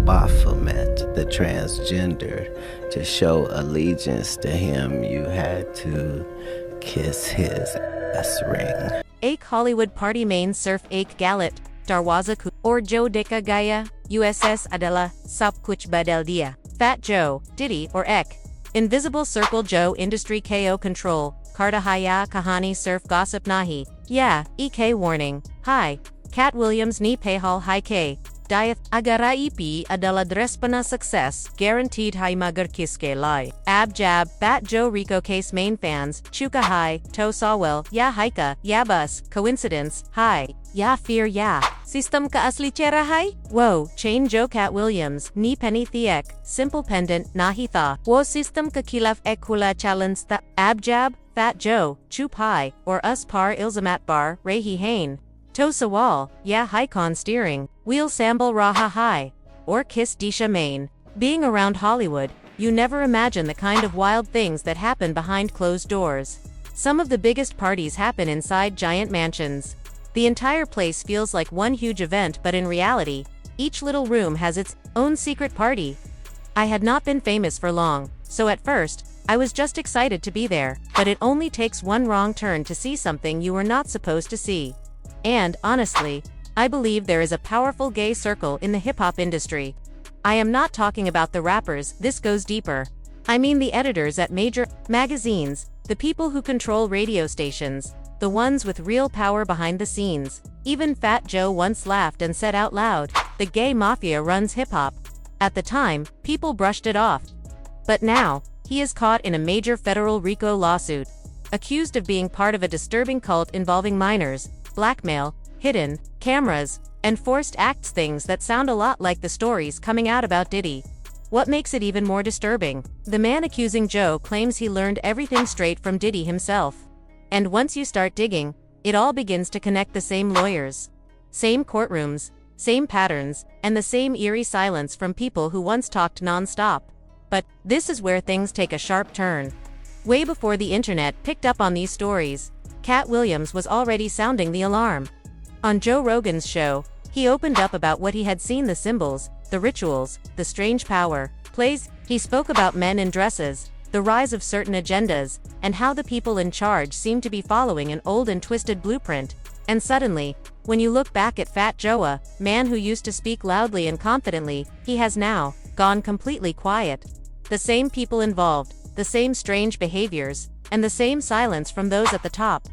Baphomet, the transgender. To show allegiance to him, you had to kiss his ass ring. Ek Hollywood Party Main Surf Ek Galit, Darwaza Ku, or Joe Deka Gaya, USS adalah Sap Kuch Badal Dia. Fat Joe, Diddy, or Ek. Invisible Circle Joe Industry KO Control, Karta Haya Kahani Surf Gossip Nahi. Yeah, EK Warning. Hi. Katt Williams ni Pehal Hi K. Dieth, agara IP adalah drespana success, guaranteed hai magar kiske lai. Ab Jab, Bat Joe RICO case main fans, Chuka Hai, To Sawel, Ya Haika, Ya Bus, Coincidence, Hi, Ya Fear Ya. System ka asli chera hai? Whoa, Chain Joe Katt Williams, Ni Penny Thiek, Simple Pendant, Nahi Tha. Wo system ka kilaf ekula challenge tha. Ab Jab, Fat Joe, Chup Hai, or Us Par Ilzamat Bar, Rehi Hain. To Sawal, Ya Haikon Steering, Wheel Sambal Raha Hai, or Kiss Disha Main. Being around Hollywood, you never imagine the kind of wild things that happen behind closed doors. Some of the biggest parties happen inside giant mansions. The entire place feels like one huge event, but in reality, each little room has its own secret party. I had not been famous for long, so at first, I was just excited to be there, but it only takes one wrong turn to see something you were not supposed to see. And, honestly, I believe there is a powerful gay circle in the hip-hop industry. I am not talking about the rappers, this goes deeper. I mean the editors at major magazines, the people who control radio stations, the ones with real power behind the scenes. Even Fat Joe once laughed and said out loud, "The gay mafia runs hip-hop." At the time, people brushed it off. But now, he is caught in a major federal RICO lawsuit, accused of being part of a disturbing cult involving minors, blackmail, hidden cameras, and forced acts, things that sound a lot like the stories coming out about Diddy. What makes it even more disturbing? The man accusing Joe claims he learned everything straight from Diddy himself. And once you start digging, it all begins to connect: the same lawyers, same courtrooms, same patterns, and the same eerie silence from people who once talked non-stop. But this is where things take a sharp turn. Way before the internet picked up on these stories, Katt Williams was already sounding the alarm. On Joe Rogan's show, he opened up about what he had seen: the symbols, the rituals, the strange power plays. He spoke about men in dresses, the rise of certain agendas, and how the people in charge seemed to be following an old and twisted blueprint. And suddenly, when you look back at Fat Joe, a man who used to speak loudly and confidently, he has now gone completely quiet. The same people involved, the same strange behaviors, and the same silence from those at the top.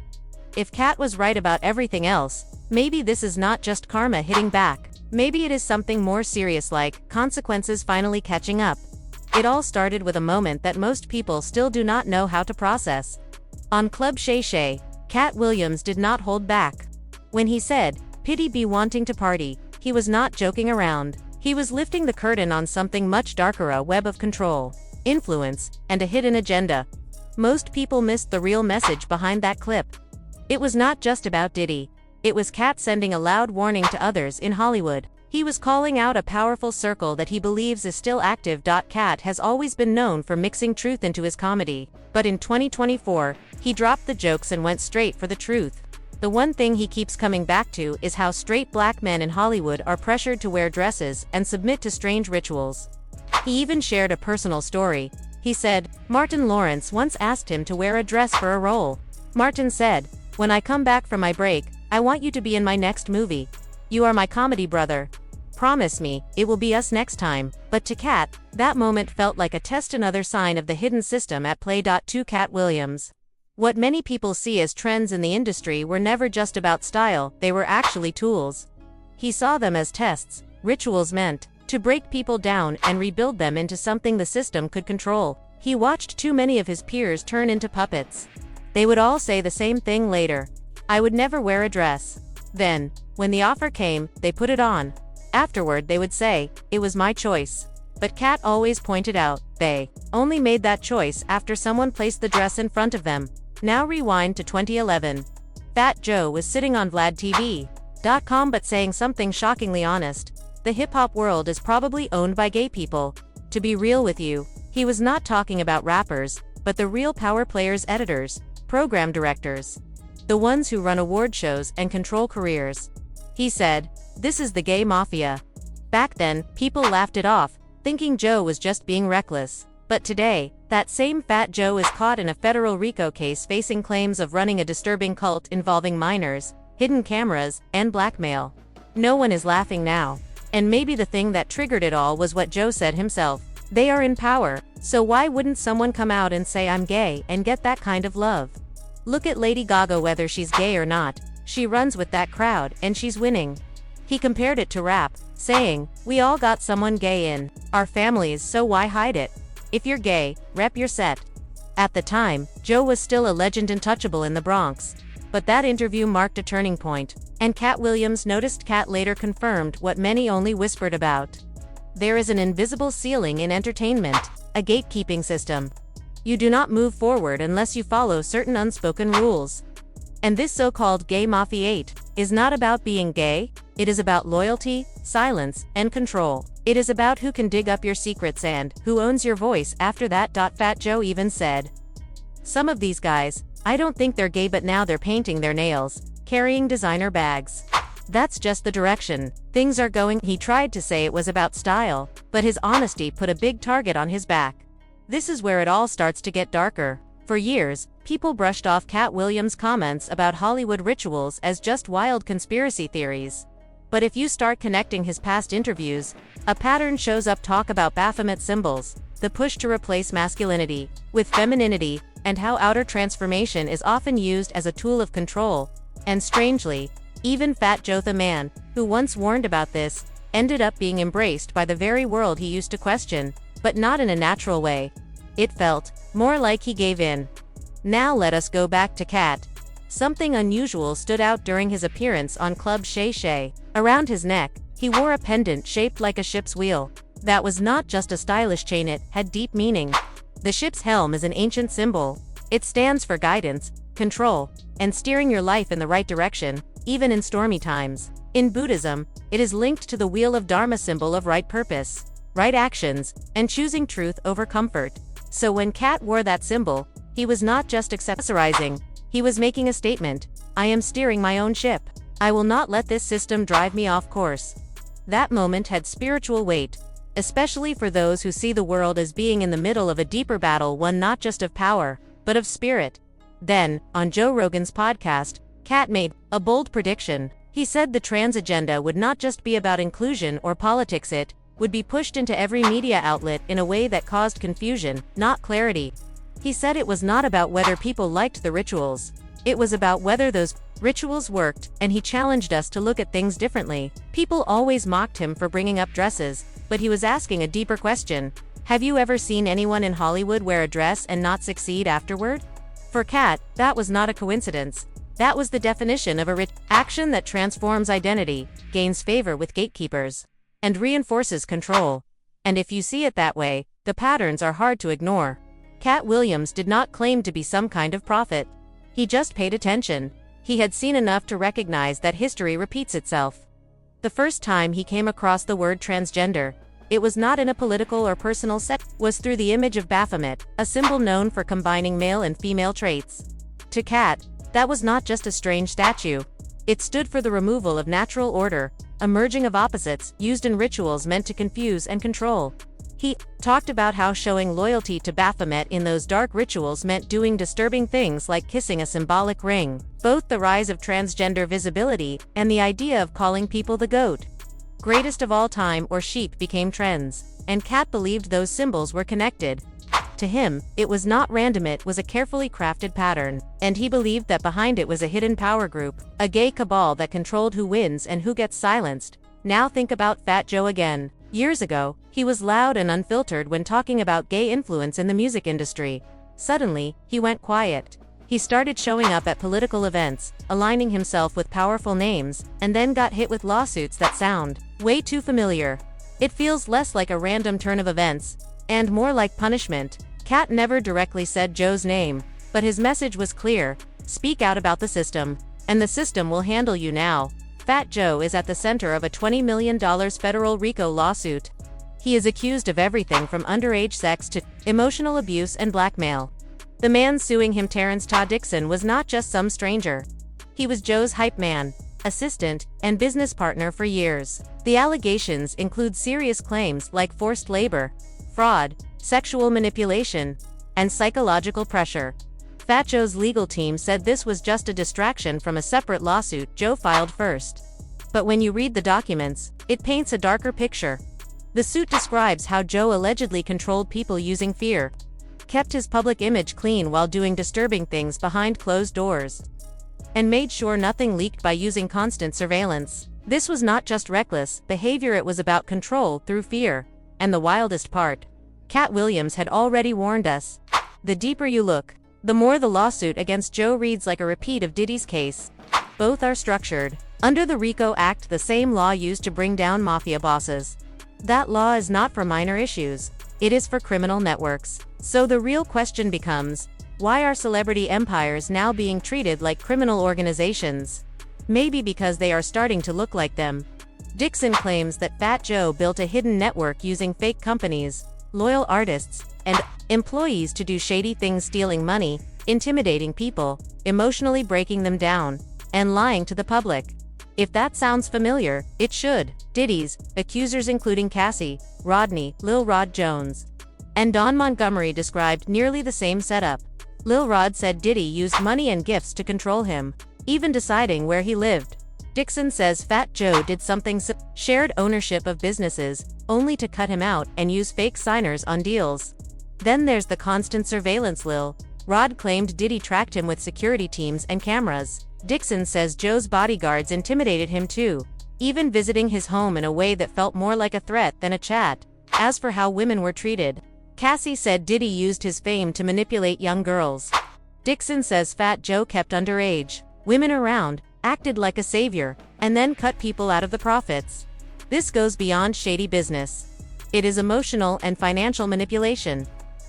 If Katt was right about everything else, maybe this is not just karma hitting back. Maybe it is something more serious, like consequences finally catching up. It all started with a moment that most people still do not know how to process. On Club Shay Shay, Katt Williams did not hold back. When he said, "Pity be wanting to party," he was not joking around. He was lifting the curtain on something much darker: a web of control, influence, and a hidden agenda. Most people missed the real message behind that clip. It was not just about Diddy. It was Katt sending a loud warning to others in Hollywood. He was calling out a powerful circle that he believes is still active. Katt has always been known for mixing truth into his comedy, but in 2024, he dropped the jokes and went straight for the truth. The one thing he keeps coming back to is how straight black men in Hollywood are pressured to wear dresses and submit to strange rituals. He even shared a personal story. He said, Martin Lawrence once asked him to wear a dress for a role. Martin said, "When I come back from my break, I want you to be in my next movie. You are my comedy brother. Promise me, it will be us next time." But to Katt, that moment felt like a test, another sign of the hidden system at play. To Katt Williams. What many people see as trends in the industry were never just about style, they were actually tools. He saw them as tests, rituals meant to break people down and rebuild them into something the system could control. He watched too many of his peers turn into puppets. They would all say the same thing later: "I would never wear a dress." Then, when the offer came, they put it on. Afterward they would say, "It was my choice." But Katt always pointed out, they only made that choice after someone placed the dress in front of them. Now rewind to 2011. Fat Joe was sitting on VladTV.com but saying something shockingly honest: "The hip-hop world is probably owned by gay people." To be real with you, he was not talking about rappers, but the real power players: editors, program directors, the ones who run award shows and control careers. He said, "This is the gay mafia." Back then, people laughed it off, thinking Joe was just being reckless. But today, that same Fat Joe is caught in a federal RICO case facing claims of running a disturbing cult involving minors, hidden cameras, and blackmail. No one is laughing now. And maybe the thing that triggered it all was what Joe said himself. They are in power, so why wouldn't someone come out and say I'm gay and get that kind of love? Look at Lady Gaga, whether she's gay or not, she runs with that crowd and she's winning. He compared it to rap, saying, we all got someone gay in our families, so why hide it? If you're gay, rep your set. At the time, Joe was still a legend untouchable in the Bronx. But that interview marked a turning point, and Katt Williams noticed. Katt later confirmed what many only whispered about. There is an invisible ceiling in entertainment, a gatekeeping system. You do not move forward unless you follow certain unspoken rules. And this so-called gay mafia is not about being gay, it is about loyalty, silence, and control. It is about who can dig up your secrets and who owns your voice after that. Fat Joe even said, some of these guys, I don't think they're gay, but now they're painting their nails, carrying designer bags. That's just the direction things are going. He tried to say it was about style, but his honesty put a big target on his back. This is where it all starts to get darker. For years, people brushed off Katt Williams' comments about Hollywood rituals as just wild conspiracy theories. But if you start connecting his past interviews, a pattern shows up. Talk about Baphomet symbols, the push to replace masculinity with femininity, and how outer transformation is often used as a tool of control. And strangely, even Fat Joe, the man who once warned about this, ended up being embraced by the very world he used to question, but not in a natural way. It felt more like he gave in. Now let us go back to Katt. Something unusual stood out during his appearance on Club Shay Shay. Around his neck, he wore a pendant shaped like a ship's wheel. That was not just a stylish chain, it had deep meaning. The ship's helm is an ancient symbol. It stands for guidance, control, and steering your life in the right direction, even in stormy times. In Buddhism, it is linked to the wheel of Dharma, symbol of right purpose, right actions, and choosing truth over comfort. So when Katt wore that symbol, he was not just accessorizing, he was making a statement. I am steering my own ship. I will not let this system drive me off course. That moment had spiritual weight, especially for those who see the world as being in the middle of a deeper battle, one not just of power, but of spirit. Then, on Joe Rogan's podcast, Katt made a bold prediction. He said the trans agenda would not just be about inclusion or politics, it would be pushed into every media outlet in a way that caused confusion, not clarity. He said it was not about whether people liked the rituals. It was about whether those rituals worked, and he challenged us to look at things differently. People always mocked him for bringing up dresses, but he was asking a deeper question. Have you ever seen anyone in Hollywood wear a dress and not succeed afterward? For Katt, that was not a coincidence. That was the definition of a action that transforms identity, gains favor with gatekeepers, and reinforces control. And if you see it that way, the patterns are hard to ignore. Katt Williams did not claim to be some kind of prophet. He just paid attention. He had seen enough to recognize that history repeats itself. The first time he came across the word transgender, it was not in a political or personal setting, was through the image of Baphomet, a symbol known for combining male and female traits. To Katt, that was not just a strange statue. It stood for the removal of natural order, a merging of opposites, used in rituals meant to confuse and control. He talked about how showing loyalty to Baphomet in those dark rituals meant doing disturbing things like kissing a symbolic ring. Both the rise of transgender visibility and the idea of calling people the GOAT, greatest of all time, or sheep, became trends, and Katt believed those symbols were connected. To him, it was not random, it was a carefully crafted pattern, and he believed that behind it was a hidden power group, a gay cabal that controlled who wins and who gets silenced. Now think about Fat Joe again. Years ago, he was loud and unfiltered when talking about gay influence in the music industry. Suddenly, he went quiet. He started showing up at political events, aligning himself with powerful names, and then got hit with lawsuits that sound way too familiar. It feels less like a random turn of events, and more like punishment. Katt never directly said Joe's name, but his message was clear: speak out about the system, and the system will handle you now. Fat Joe is at the center of a $20 million federal RICO lawsuit. He is accused of everything from underage sex to emotional abuse and blackmail. The man suing him, Terrence Todd Dixon, was not just some stranger. He was Joe's hype man. assistant, and business partner for years. The allegations include serious claims like forced labor, fraud, sexual manipulation, and psychological pressure. Fat Joe's legal team said this was just a distraction from a separate lawsuit Joe filed first. But when you read the documents, it paints a darker picture. The suit describes how Joe allegedly controlled people using fear, kept his public image clean while doing disturbing things behind closed doors, and made sure nothing leaked by using constant surveillance. This was not just reckless behavior, it was about control through fear. And the wildest part, Katt Williams had already warned us. The deeper you look, the more the lawsuit against Joe reads like a repeat of Diddy's case. Both are structured under the RICO Act, the same law used to bring down mafia bosses. That law is not for minor issues, it is for criminal networks. So the real question becomes, why are celebrity empires now being treated like criminal organizations? Maybe because they are starting to look like them. Dixon claims that Fat Joe built a hidden network using fake companies, loyal artists, and employees to do shady things, stealing money, intimidating people, emotionally breaking them down, and lying to the public. If that sounds familiar, it should. Diddy's accusers, including Cassie, Rodney, Lil Rod Jones, and Don Montgomery, described nearly the same setup. Lil Rod said Diddy used money and gifts to control him, even deciding where he lived. Dixon says Fat Joe did something shared ownership of businesses, only to cut him out and use fake signers on deals. Then there's the constant surveillance. Lil Rod claimed Diddy tracked him with security teams and cameras. Dixon says Joe's bodyguards intimidated him too, even visiting his home in a way that felt more like a threat than a chat. As for how women were treated, Cassie said Diddy used his fame to manipulate young girls. Dixon says Fat Joe kept underage women around, acted like a savior, and then cut people out of the profits. This goes beyond shady business. It is emotional and financial manipulation,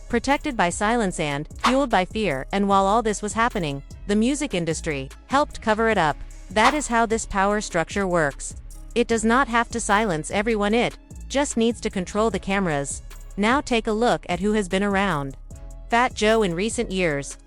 protected by silence and fueled by fear. And while all this was happening, the music industry helped cover it up. That is how this power structure works. It does not have to silence everyone, it just needs to control the cameras. Now take a look at who has been around Fat Joe in recent years.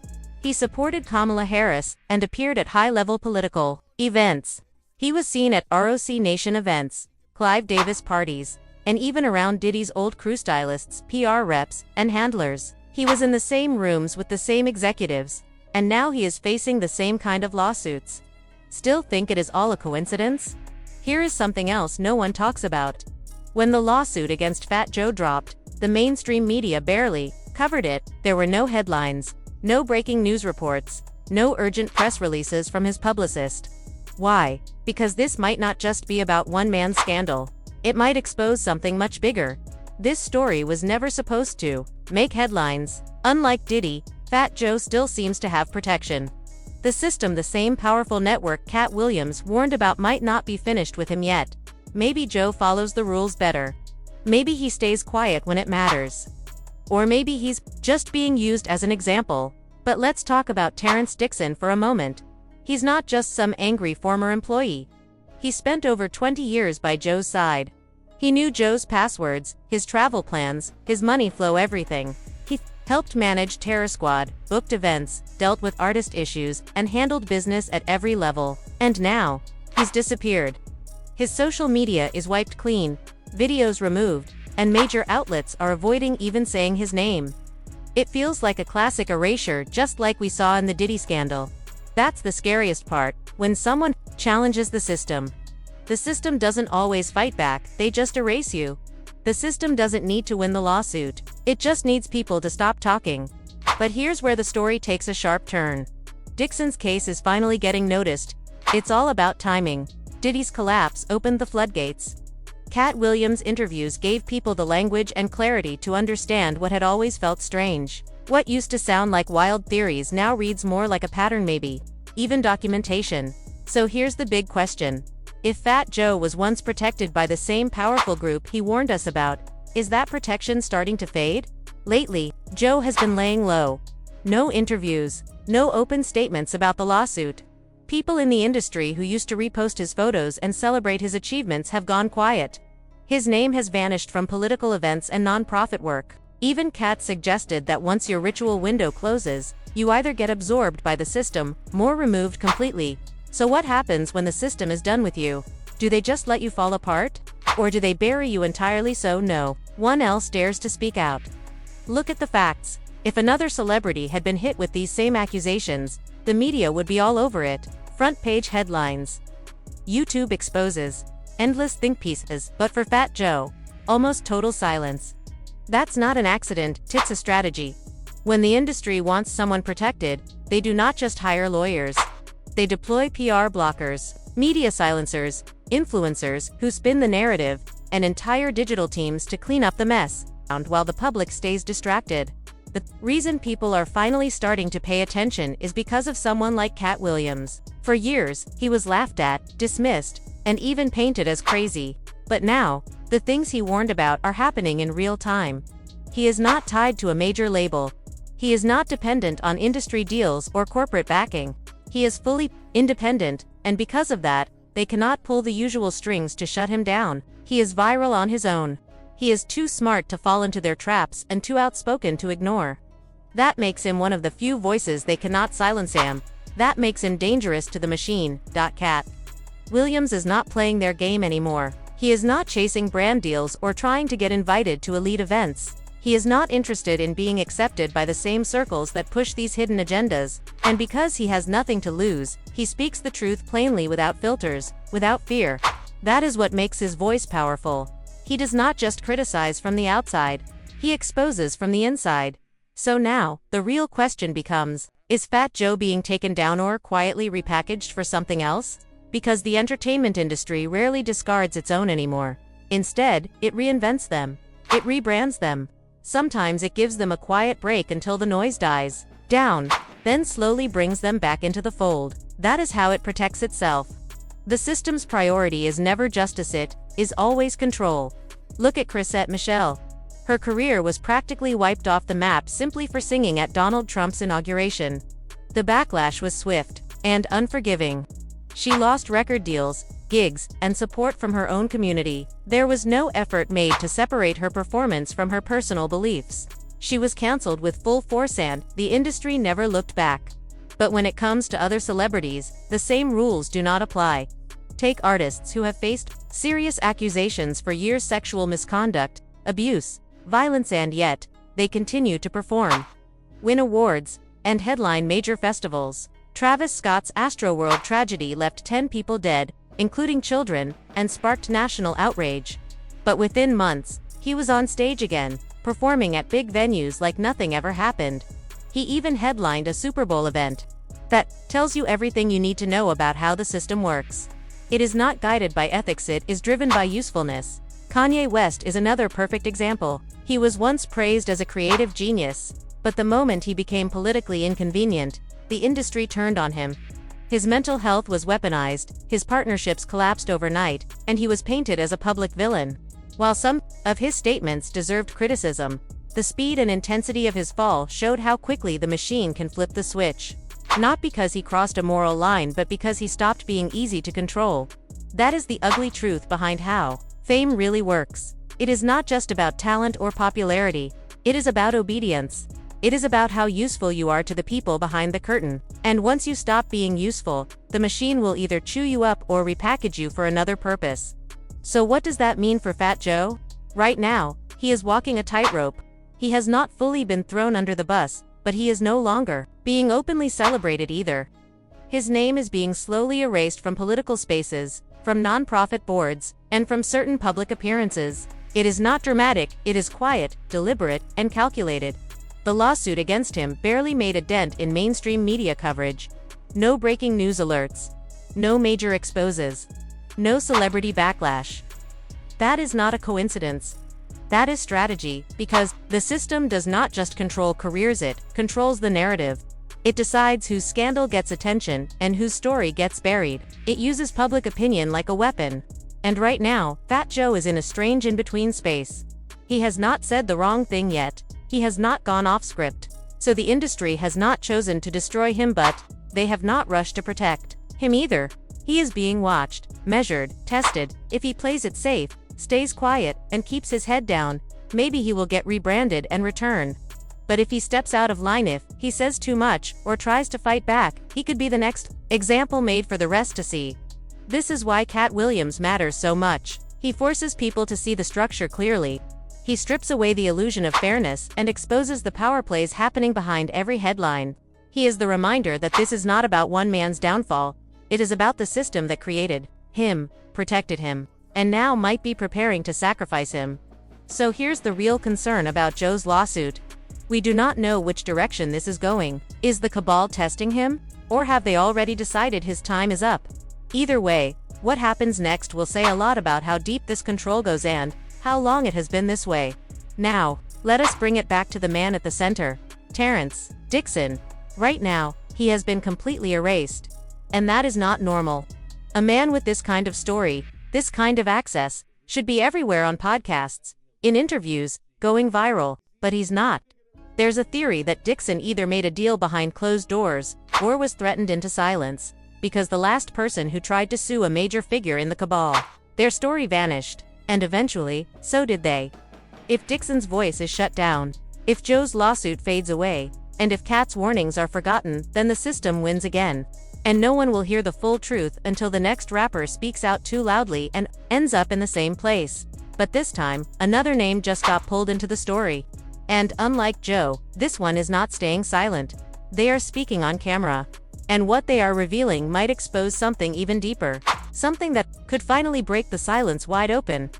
He supported Kamala Harris and appeared at high-level political events. He was seen at ROC Nation events, Clive Davis parties, and even around Diddy's old crew, stylists, PR reps, and handlers. He was in the same rooms with the same executives, and now he is facing the same kind of lawsuits. Still think it is all a coincidence? Here is something else no one talks about. When the lawsuit against Fat Joe dropped, the mainstream media barely covered it. There were no headlines, no breaking news reports, no urgent press releases from his publicist. Why? Because this might not just be about one man's scandal. It might expose something much bigger. This story was never supposed to make headlines. Unlike Diddy, Fat Joe still seems to have protection. The system, the same powerful network Katt Williams warned about, might not be finished with him yet. Maybe Joe follows the rules better. Maybe he stays quiet when it matters. Or maybe he's just being used as an example. But let's talk about Terrence Dixon for a moment. He's not just some angry former employee. He spent over 20 years by Joe's side. He knew Joe's passwords, his travel plans, his money flow, everything. He helped manage Terror Squad, booked events, dealt with artist issues, and handled business at every level. And now, he's disappeared. His social media is wiped clean, videos removed, and major outlets are avoiding even saying his name. It feels like a classic erasure, just like we saw in the Diddy scandal. That's the scariest part, when someone challenges the system. The system doesn't always fight back, they just erase you. The system doesn't need to win the lawsuit. It just needs people to stop talking. But here's where the story takes a sharp turn. Dixon's case is finally getting noticed. It's all about timing. Diddy's collapse opened the floodgates. Katt Williams' interviews gave people the language and clarity to understand what had always felt strange. What used to sound like wild theories now reads more like a pattern, maybe even documentation. So here's the big question. If Fat Joe was once protected by the same powerful group he warned us about, is that protection starting to fade? Lately, Joe has been laying low. No interviews, no open statements about the lawsuit. People in the industry who used to repost his photos and celebrate his achievements have gone quiet. His name has vanished from political events and nonprofit work. Even Katt suggested that once your ritual window closes, you either get absorbed by the system, more removed completely, So what happens when the system is done with you? Do they just let you fall apart? Or do they bury you entirely so no one else dares to speak out? Look at the facts. If another celebrity had been hit with these same accusations, the media would be all over it. Front page headlines. YouTube exposes. Endless think pieces, but for Fat Joe, almost total silence. That's not an accident, it's a strategy. When the industry wants someone protected, they do not just hire lawyers. They deploy PR blockers, media silencers, influencers who spin the narrative, and entire digital teams to clean up the mess, while the public stays distracted. The reason people are finally starting to pay attention is because of someone like Katt Williams. For years, he was laughed at, dismissed, and even painted as crazy. But now, the things he warned about are happening in real time. He is not tied to a major label. He is not dependent on industry deals or corporate backing. He is fully independent, and because of that, they cannot pull the usual strings to shut him down. He is viral on his own. He is too smart to fall into their traps and too outspoken to ignore. That makes him one of the few voices they cannot silence him. That makes him dangerous to the machine. Katt Williams is not playing their game anymore. He is not chasing brand deals or trying to get invited to elite events. He is not interested in being accepted by the same circles that push these hidden agendas, and because he has nothing to lose, he speaks the truth plainly without filters, without fear. That is what makes his voice powerful. He does not just criticize from the outside, he exposes from the inside. So now, the real question becomes, is Fat Joe being taken down or quietly repackaged for something else? Because the entertainment industry rarely discards its own anymore. Instead, it reinvents them. It rebrands them. Sometimes it gives them a quiet break until the noise dies down, then slowly brings them back into the fold. That is how it protects itself. The system's priority is never justice, it is always control. Look at Chrisette Michele. Her career was practically wiped off the map simply for singing at Donald Trump's inauguration. The backlash was swift and unforgiving. She lost record deals, gigs, and support from her own community. There was no effort made to separate her performance from her personal beliefs. She was cancelled with full force and the industry never looked back. But when it comes to other celebrities, the same rules do not apply. Take artists who have faced serious accusations for years: sexual misconduct, abuse, violence, and yet, they continue to perform, win awards, and headline major festivals. Travis Scott's Astroworld tragedy left 10 people dead, including children, and sparked national outrage. But within months, he was on stage again, performing at big venues like nothing ever happened. He even headlined a Super Bowl event. That tells you everything you need to know about how the system works. It is not guided by ethics, it is driven by usefulness. Kanye West is another perfect example. He was once praised as a creative genius, but the moment he became politically inconvenient, the industry turned on him. His mental health was weaponized, his partnerships collapsed overnight, and he was painted as a public villain. While some of his statements deserved criticism, the speed and intensity of his fall showed how quickly the machine can flip the switch. Not because he crossed a moral line, but because he stopped being easy to control. That is the ugly truth behind how fame really works. It is not just about talent or popularity, it is about obedience. It is about how useful you are to the people behind the curtain. And once you stop being useful, the machine will either chew you up or repackage you for another purpose. So what does that mean for Fat Joe? Right now, he is walking a tightrope. He has not fully been thrown under the bus, but he is no longer being openly celebrated either. His name is being slowly erased from political spaces, from non-profit boards, and from certain public appearances. It is not dramatic, it is quiet, deliberate, and calculated. The lawsuit against him barely made a dent in mainstream media coverage. No breaking news alerts. No major exposes. No celebrity backlash. That is not a coincidence. That is strategy, because the system does not just control careers, it controls the narrative. It decides whose scandal gets attention and whose story gets buried. It uses public opinion like a weapon. And right now, Fat Joe is in a strange in-between space. He has not said the wrong thing yet. He has not gone off script. So the industry has not chosen to destroy him, but they have not rushed to protect him either. He is being watched, measured, tested. If he plays it safe, stays quiet, and keeps his head down, maybe he will get rebranded and return. But if he steps out of line, if he says too much, or tries to fight back, he could be the next example made for the rest to see. This is why Katt Williams matters so much. He forces people to see the structure clearly. He strips away the illusion of fairness and exposes the power plays happening behind every headline. He is the reminder that this is not about one man's downfall. It is about the system that created him, protected him, and now might be preparing to sacrifice him. So here's the real concern about Joe's lawsuit. We do not know which direction this is going. Is the Cabal testing him? Or have they already decided his time is up? Either way, what happens next will say a lot about how deep this control goes and how long it has been this way. Now, let us bring it back to the man at the center, Terrence Dixon. Right now, he has been completely erased. And that is not normal. A man with this kind of story, this kind of access, should be everywhere on podcasts, in interviews, going viral, but he's not. There's a theory that Dixon either made a deal behind closed doors, or was threatened into silence, because the last person who tried to sue a major figure in the Cabal, their story vanished, and eventually, so did they. If Dixon's voice is shut down, if Joe's lawsuit fades away, and if Katt's warnings are forgotten, then the system wins again. And no one will hear the full truth until the next rapper speaks out too loudly and ends up in the same place. But this time, another name just got pulled into the story. And unlike Joe, this one is not staying silent. They are speaking on camera. And what they are revealing might expose something even deeper. Something that could finally break the silence wide open.